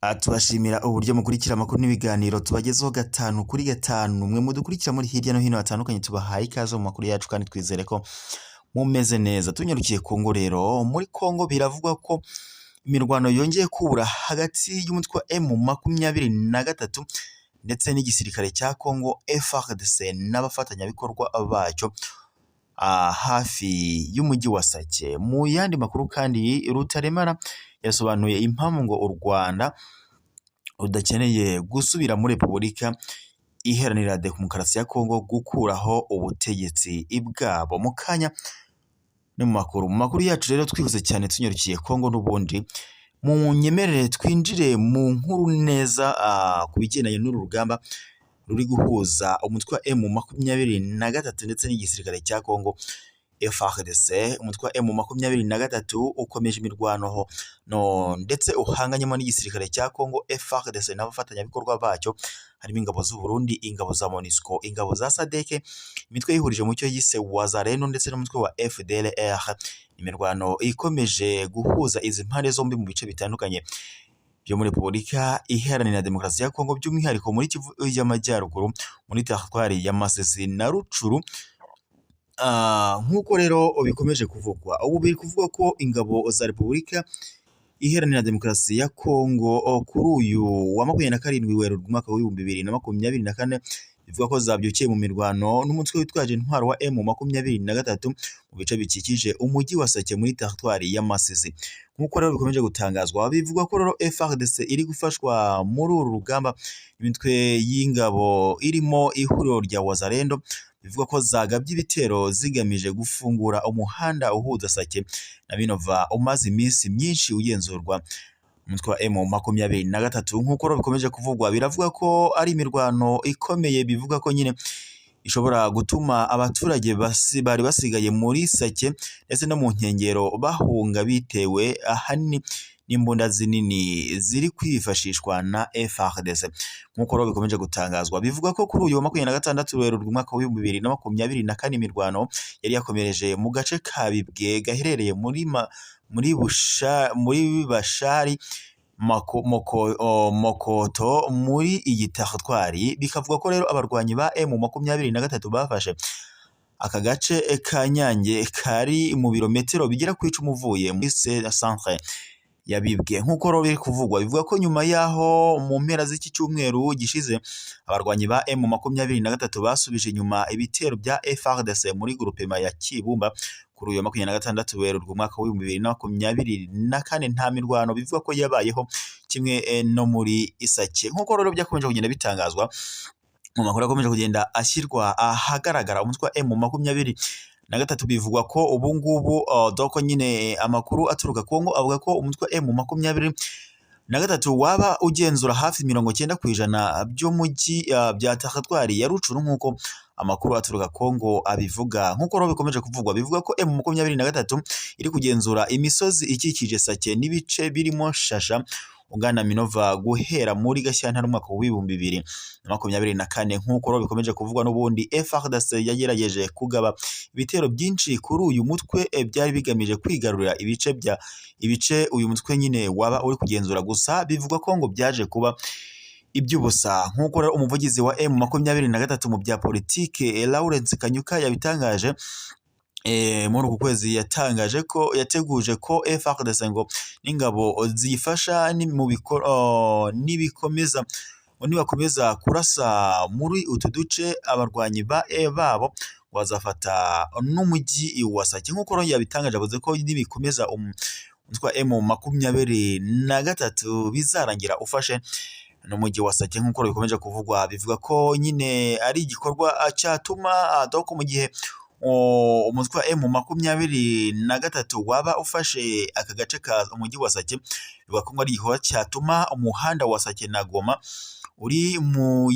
Tubashimira uburyo mukurikira amakuru n'ibiganiro tubagezeho gatanu kuri gatanu. Mwe mudukurikira muri hirya no hino hatandukanye, tubahaye ikaze mu makuru yacu kandi twizere ko mumeze neza. Tunyarukiye Kongo rero, muri Kongo biravugwa ko imirwano yongeye kubura hagati y'umutwe wa M23 ndetse n'igisirikare cya Kongo FARDC n'abafatanyabikorwa bacyo hafi y'umujyi wa Sake. Mu yandi makuru kandi, Rutaremara yasobanuye impamvu ngo u Rwanda rudakeneye gusubira muri Repubulika Iharanira Demokarasi ya Kongo gukuraho ubutegetsi bwabo. Mu kanya no mu makuru yacu rero twihuse cyane tunyarukiye Kongo n'ubundi, mu nyemerere twinjire mu nkuru neza ku bigendanye n'uru rugamba ruri guhuza umutwe wa M23 ndetse n'igisirikare cya Kongo FARDC. Umutwe wa M23 ukomeje imirwano ndetse uhanganyemo n'igisirikare cya Kongo FARDC n'abafatanyabikorwa bacyo, harimo ingabo z'u Burundi, ingabo za MONUSCO, ingabo za SADC, imitwe yihurije mu cyo yise Wazalendo ndetse n'umutwe wa FDLR. Imirwano ikomeje guhuza izi mpande zombi mu bice bitandukanye byo muri Repubulika Iharanira Demokarasi ya Kongo, by'umwihariko muri Kivu y'Amajyaruguru, muri teritwari ya Masisi na Rucuru. Nk'uko rero bikomeje kuvugwa, ubu biri kuvugwa ko ingabo za Repubulika Iharanira Demokarasi ya Kongo kuri uyu wa 27 Werurwe umwaka wa 2024 bivuga ko zabyukiye mu mirwano n'umutwe witwaje intwaro wa M23 mu bice bikikije umujyi wa Sake muri teritwari ya Masisi. Nk'uko rero bikomeje gutangazwa, bivuga ko rero FARDC iri gufashwa muri uru rugamba imitwe y'ingabo irimo ihuriro rya Wazalendo, bivuga ko zagabye ibitero zigamije gufungura umuhanda uhuza Sake na Minova umaze iminsi myinshi ugenzurwa umutwe wa M23. Nk'uko rero bikomeje kuvugwa, biravuga ko ari imirwano ikomeye, bivuga ko nyine ishobora gutuma abaturage bari basigaye muri Sake ndetse no mu nkengero bahunga, bitewe ahanini n'imbunda zinini ziri kwifashishwa na FARDC. Nk'uko rero bikomeje gutangazwa, bivuga ko kuri uyu wa 26 Werurwe umwaka wa 2024 imirwano yari yakomereje mu gace ka Bibwe gaherereye muri Bashari Mokoto muri iyi teritwari. Bikavuga ko rero abarwanyi ba M23 bafashe aka gace ka Nyange kari mu birometero bigera ku 10 uvuye muri centre ya Bibwe. Nk'uko rero biri kuvugwa, bivuga ko nyuma yaho mu mpera z'iki cyumweru gishize abarwanyi ba M23 basubije inyuma ibitero bya FARDC muri groupema ya Kibumba. Kuri uyu 26 Werurwe umwaka wa 2024 nta mirwano bivuga ko yabayeho, kimwe no muri Isake. Nk'uko rero byakomeje kugenda bitangazwa mu makuru akomeje kugenda ashyirwa ahagaragara, umutwe wa M23 bivugwa ko ubu ngubu doko nyine amakuru aturuka Kongo avuga ko umutwe wa M23 waba ugenzura hafi 90% by'umujyi bya teritwari ya Rucuru, nk'uko amakuru aturuka Kongo abivuga. Nk'uko rero bikomeje kuvugwa, bivuga ko M23 iri kugenzura imisozi ikikije Sake n'ibice birimo Shasha ugana Minova guhera muri Gashyantare umwaka wa 2024. Nk'uko rero bikomeje kuvugwa, n'ubundi FARDC yagerageje kugaba ibitero byinshi kuri uyu mutwe byari bigamije kwigarurira ibice uyu mutwe nyine waba uri kugenzura, gusa bivugwa ko ngo byaje kuba iby'ubusa. Nk'uko rero umuvugizi wa M23 mu bya politike Lawrence Kanyuka yabitangaje muri uku kwezi, yatangaje ko yateguje ko FARDC ngo n'ingabo ziyifasha nibakomeza kurasa muri utu duce abarwanyi babo bazafata n'umujyi wa Sake. Nk'uko rero yabitangaje, avuze ko nibikomeza umutwe M23 bizarangira ufashe n'umujyi wa Sake. Nk'uko bikomeje kuvugwa, bivuga ko nyine ari igikorwa cyatuma doko mu gihe umutwe wa M23 waba ufashe aka gace ka umujyi wa Sake, bivuga ko ari igikorwa cyatuma umuhanda wa Sake na Goma uri mu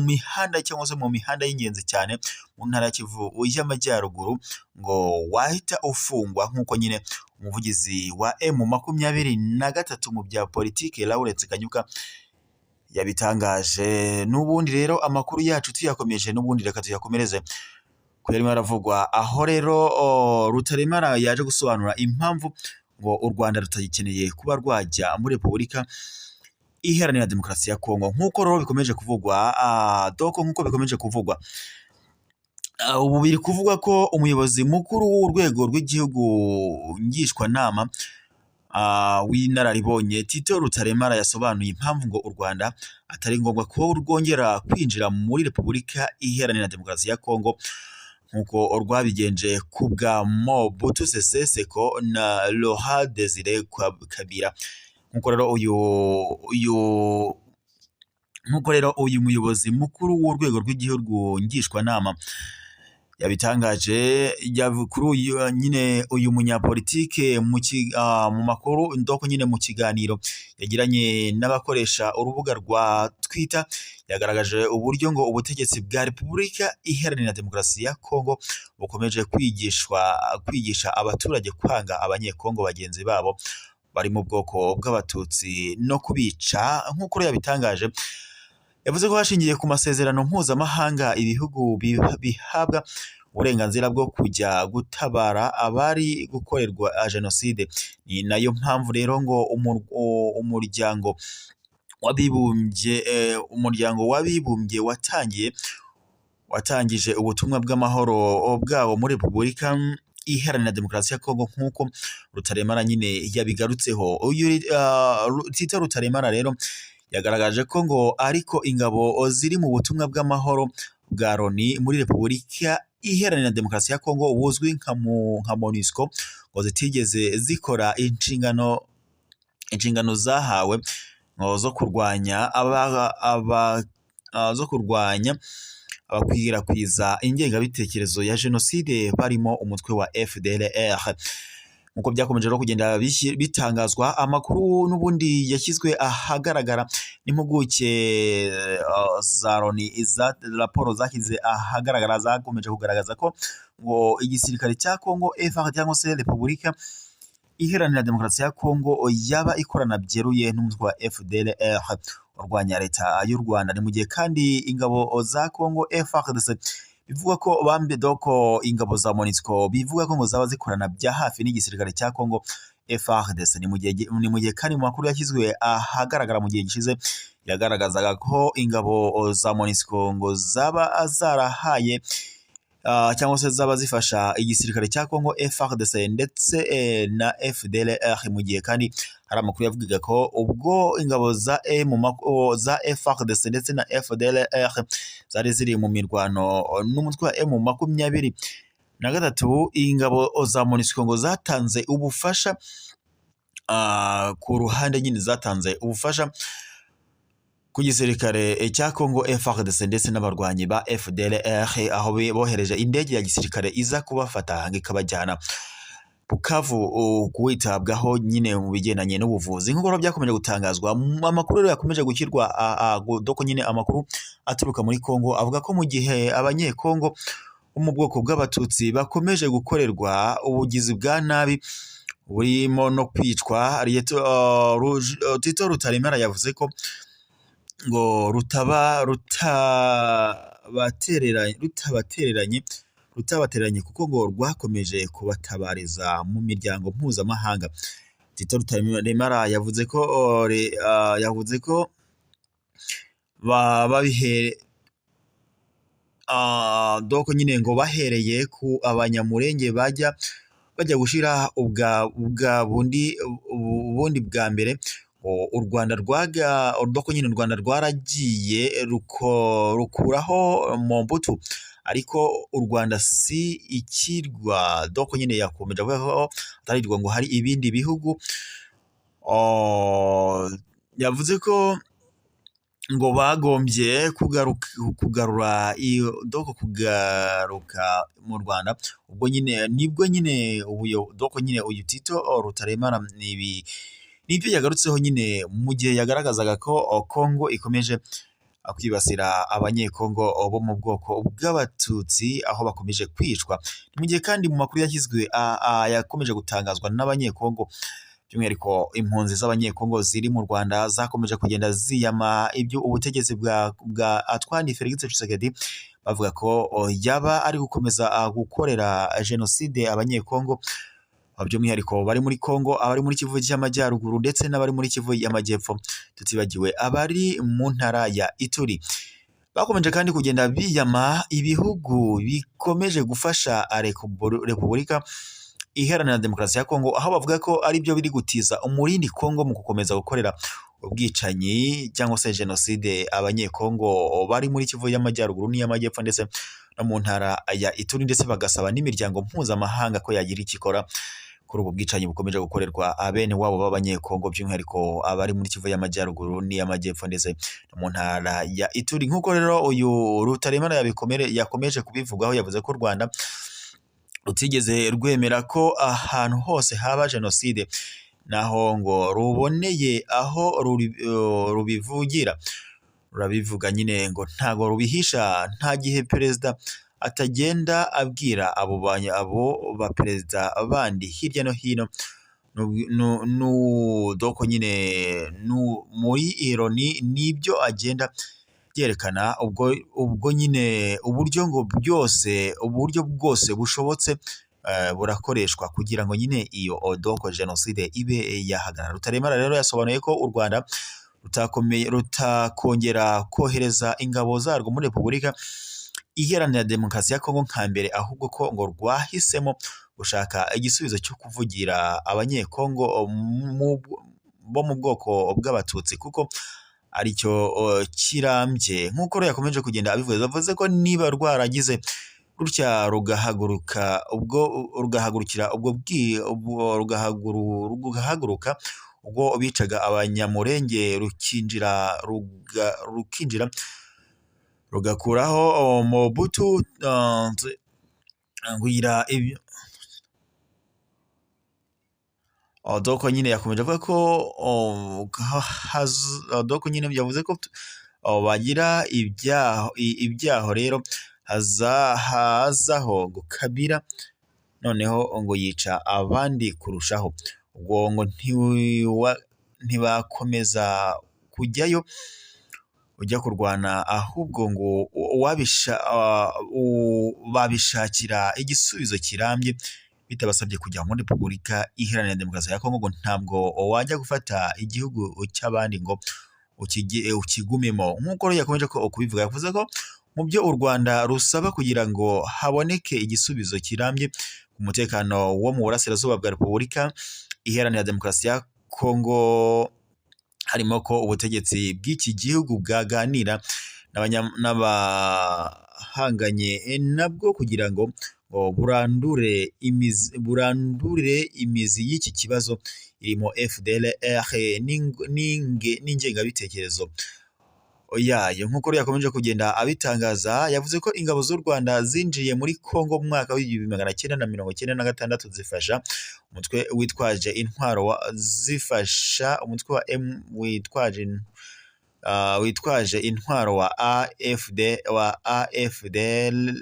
mihanda cyangwa se mu mihanda y'ingenzi cyane mu ntara ya Kivu y'Amajyaruguru ngo wahita ufungwa. Nk'uko nyine umuvugizi wa M23 mu bya politike Lawrence Kanyuka yabitangaje. N'ubundi rero amakuru yacu tuyakomeje, n'ubundi reka tuyakomereze yarimo aravugwa aho rero Rutaremara yaje gusobanura impamvu ngo u Rwanda rutagikeneye kuba rwajya muri Repubulika Iharanira Demokarasi ya Kongo nk'uko rero bikomeje kuvugwa nk'uko bikomeje kuvugwa ubu biri kuvugwa ko umuyobozi mukuru w'urwego rw'igihugu ngishwanama w'inararibonye Tito Rutaremara yasobanuye impamvu ngo u Rwanda atari ngombwa ko rwongera kwinjira muri Repubulika Iharanira Demokarasi ya Kongo nk'uko rwabigenje ku bwa Mobutu Sese Seko na Laurent Desire Kabila. Nk'uko rero uyu muyobozi mukuru w'urwego rw'igihugu ngishwanama yabitangaje kuri uyu munyapolitike mu makuru ndoko nyine mu kiganiro yagiranye n'abakoresha urubuga rwa Twitter, yagaragaje uburyo ngo ubutegetsi bwa Repubulika Iharanira Demokarasi ya Kongo bukomeje kwigisha abaturage kwanga abanyekongo bagenzi babo bari mu bwoko bw'abatutsi no kubica. Nk'uko yabitangaje, yavuze ko hashingiye ku masezerano mpuzamahanga ibihugu bihabwa uburenganzira bwo kujya gutabara abari gukorerwa jenoside. Ni nayo mpamvu rero ngo umuryango w'abibumbye watangije ubutumwa bw'amahoro bwabo muri Repubulika Iharanira Demokarasi ya Kongo nk'uko Rutaremara nyine yabigarutseho. Uyu Tito Rutaremara rero yagaragaje ko ngo ariko ingabo ziri mu butumwa bw'amahoro bwa Loni muri Repubulika Iharanira Demokarasi ya Kongo buzwi nka MONUSCO ngo zitigeze zikora inshingano zahawe zo kurwanya abakwirakwiza ingengabitekerezo ya jenoside barimo umutwe wa FDLR. Nk'uko byakomeje rero kugenda bitangazwa, amakuru n'ubundi yashyizwe ahagaragara n'impuguke za Loni, raporo zashyize ahagaragara zakomeje kugaragaza ko ngo igisirikare cya Kongo FARDC cyangwa se Repubulika Iharanira Demokarasi ya Kongo yaba ikorana byeruye n'umutwe wa FDLR urwanya leta y'u Rwanda. Ni mu gihe kandi ingabo za Kongo FARDC bivuga ko doko ingabo za MONUSCO bivuga ko ngo zaba zikorana bya hafi n'igisirikare cya Kongo FARDC. Ni mu gihe kandi mu makuru yashyizwe ahagaragara mu gihe gishize yagaragazaga ko ingabo za MONUSCO ngo zaba zarahaye cyangwa se zaba zifasha igisirikare cya Kongo FARDC ndetse na FDLR, mu gihe kandi hari amakuru yavugaga ko ubwo ingabo za FARDC ndetse na FDLR zari ziri mu mirwano n'umutwe wa M23, ingabo za MONUSCO ngo zatanze ubufasha ku ruhande nyine zatanze ubufasha ku gisirikare cya Kongo FARDC ndetse n'abarwanyi ba FDLR, aho bohereje indege ya gisirikare iza kubafata ikabajyana Bukavu kuwitabwaho nyine mu bigendanye n'ubuvuzi. Nk'uko byakomeje gutangazwa, amakuru rero yakomeje gushyirwa doko nyine amakuru aturuka muri Kongo avuga ko mu gihe abanyekongo bo mu bwoko bw'abatutsi bakomeje gukorerwa ubugizi bwa nabi burimo no kwicwa, Tito Rutaremara yavuze ko ngo rutabatereranye kuko ngo rwakomeje kubatabariza mu miryango mpuzamahanga. Tito Rutaremara yavuze ko doko nyine ngo bahereye ku abanyamurenge bajya gushira bundi bwa mbere u Rwanda rwaragiye rukuraho Mobutu, ariko u Rwanda si ikirwa. Doko nyine yakomeje avuga ko atarirwa ngo hari ibindi bihugu. Yavuze ko ngo bagombye kugaruka mu Rwanda, ubwo nibwo uyu Tito Rutaremara nibyo yagarutseho nyine mu gihe yagaragazaga ko Kongo ikomeje kwibasira abanyekongo bo mu bwoko bw'abatutsi aho bakomeje kwicwa. Mu gihe kandi mu makuru yakomeje gutangazwa n'abanyekongo, by'umwihariko impunzi z'abanyekongo ziri mu Rwanda zakomeje kugenda ziyama ibyo ubutegetsi bwa Antoine Felix Tshisekedi, bavuga ko yaba ari gukomeza gukorera jenoside abanyekongo by'umwihariko bari muri Kongo, abari muri Kivu y'Amajyaruguru ndetse n'abari muri Kivu y'Amajyepfo, tutibagiwe abari mu ntara ya Ituri. Bakomeje kandi kugenda biyama ibihugu bikomeje gufasha Repubulika Iharanira Demokarasi ya Kongo, aho bavuga ko ari byo biri gutiza umurindi Kongo mu gukomeza gukorera ubwicanyi cyangwa se jenoside abanyekongo bari muri Kivu y'Amajyaruguru n'iy'Amajyepfo ndetse no mu ntara ya Ituri, ndetse bagasaba n'imiryango mpuzamahanga ko yagira ikikora kuri ubu bwicanyi bukomeje gukorerwa bene wabo b'abanyekongo, by'umwihariko abari muri Kivu y'Amajyaruguru n'iy'Amajyepfo ndetse no mu ntara ya Ituri. Nk'uko rero uyu Rutaremara yakomeje kubivugaho, yavuze ko u Rwanda rutigeze rwemera ko ahantu hose haba jenoside, naho ngo ruboneye aho rubivugira, rurabivuga nyine ngo ntago rubihisha. Nta gihe perezida atagenda abwira abo baperezida bandi hirya no hino doko nyine muri ironi nibyo agenda byerekana ubwo nyine uburyo bwose bushobotse burakoreshwa kugira ngo nyine iyo doko jenoside ibe yahagarara. Rutaremara rero yasobanuye ko u Rwanda rutakongera kohereza ingabo zarwo muri Repubulika Iharanira Demokarasi ya Kongo nka mbere, ahubwo ko ngo rwahisemo gushaka igisubizo cyo kuvugira abanyekongo bo mu bwoko bw'Abatutsi kuko aricyo kirambye. Nk'uko yakomeje kugenda abivuze, bavuze ko niba rwaragize rutya rugahaguruka ubwo bicaga abanyamurenge rukinjira rugakuraho Mobutu ngira ibyo doko nyine yakomeje avuga ko doko nyine yavuze ko bagira ibyaho rero hazaho Kabila noneho ngo yica abandi kurushaho, ubwo ngo ntibakomeza kujyayo ujya kurwana, ahubwo ngo babishakira igisubizo kirambye bitabasabye kujya muri Repubulika Iharanira Demokarasi ya Kongo. Ngo ntabwo wajya gufata igihugu cy'abandi ngo ukigumemo. Nk'uko yakomeje kubivuga, yavuze ko mu byo u Rwanda rusaba kugira ngo haboneke igisubizo kirambye ku mutekano wo mu burasirazuba bwa Repubulika Iharanira Demokarasi ya Kongo, harimo ko ubutegetsi bw'iki gihugu bwaganira n'abahanganye nabwo kugira ngo burandure imizi y'iki kibazo irimo FDLR n'ingengabitekerezo yayo. Nk'uko yakomeje kugenda abitangaza, yavuze ko ingabo z'u Rwanda zinjiye muri Kongo mu mwaka w'1996 zifasha umutwe witwaje intwaro umutwe wa M witwaje intwaro wa AFDL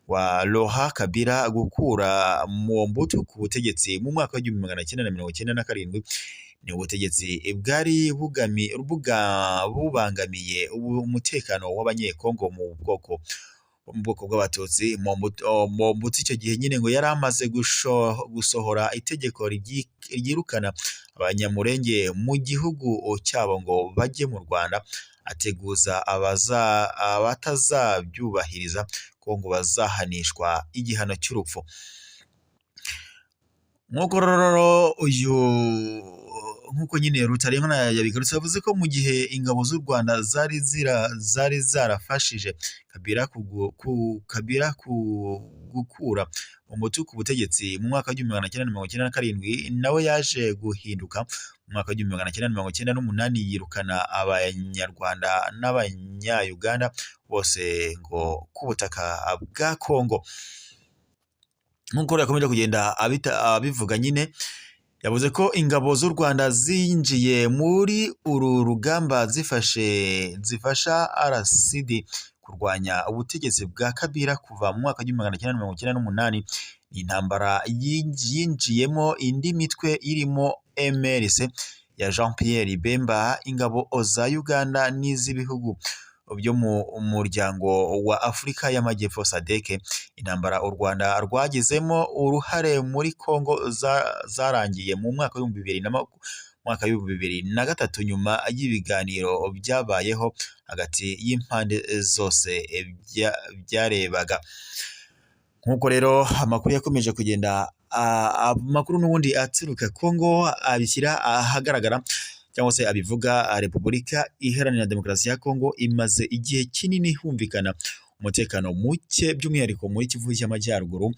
wa Laurent Kabila gukura Mobutu ku butegetsi mu mwaka w'1997. Ni ubutegetsi bwari bubangamiye umutekano w'abanyekongo mu bwoko bw'Abatutsi. Mobutu icyo gihe nyine ngo yari amaze gusohora itegeko ryirukana abanyamurenge mu gihugu cyabo ngo bajye mu Rwanda, ateguza abatazabyubahiriza ko ngo bazahanishwa igihano cy'urupfu. Nk'uko nyine Rutaremara yabigarutse, yavuze ko mu gihe ingabo z'u Rwanda zari zarafashije Kabila gukura Mobutu ku butegetsi mu mwaka w'1997, nawe yaje guhinduka mu mwaka w'1998 yirukana Abanyarwanda n'Abanya-Uganda bose ngo ku butaka bwa Kongo. Nk'uko yakomeje kugenda abivuga nyine, yavuze ko ingabo z'u Rwanda zinjiye muri uru rugamba zifasha RCD kurwanya ubutegetsi bwa Kabila kuva mu mwaka w'1998. Ni intambara yinjiyemo indi mitwe irimo MLC ya Jean Pierre Bemba, ingabo za Uganda n'iz'ibihugu byo mu muryango wa Afurika y'Amajyepfo SADC. Intambara u Rwanda rwagizemo uruhare muri Kongo zarangiye mu mwaka w'ibihumbi bibiri na gatatu nyuma y'ibiganiro byabayeho hagati y'impande zose byarebaga. Nk'uko rero amakuru yakomeje kugenda amakuru n'ubundi aturuka Kongo abishyira ahagaragara cyangwa se abivuga, Repubulika Iharanira Demokarasi ya Kongo imaze igihe kinini humvikana umutekano muke by'umwihariko muri Kivu y'Amajyaruguru.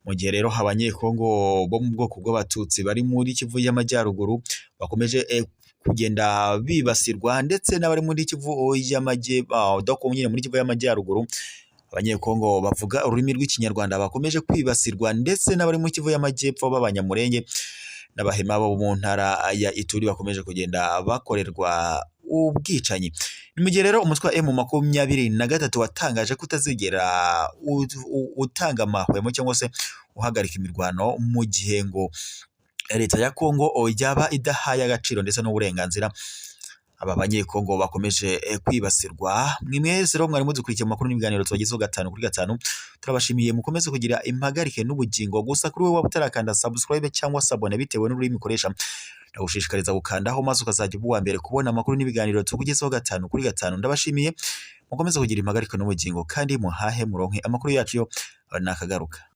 Mu gihe rero abanyekongo bo mu bwoko bw'abatutsi bari muri Kivu y'Amajyaruguru bakomeje kugenda bibasirwa, ndetse n'abari muri Kivu y'Amajyepfo muri Kivu y'Amajyaruguru abanyekongo bavuga ururimi rw'ikinyarwanda bakomeje kwibasirwa, ndetse n'abari mu Kivu y'Amajyepfo b'abanyamurenge n'abahema bo mu ntara ya Ituri bakomeje kugenda bakorerwa ubwicanyi. Ni mu gihe rero umutwe wa M23 watangaje kutazigera utanga amahwemo cyangwa se uhagarika imirwano mu gihe ngo leta ya Kongo yaba idahaye agaciro ndetse n'uburenganzira aba banyekongo bakomeje kwibasirwa. Mwese rero mwari mudukurikiye mu makuru n'ibiganiro tubagezeho 5 kuri 5. Turabashimiye mukomeze kugira impagarike n'ubugingo. Gusa kuri we waba utarakanda subscribe cyangwa sabone bitewe n'ururimi ukoresha, ndagushishikariza gukandaho maze ukazajya uba uwa mbere kubona amakuru n'ibiganiro tukugezeho 5 kuri 5. Ndabashimiye mukomeze kugira impagarike n'ubugingo kandi muhahe muronke amakuru yacu yo nakagaruka.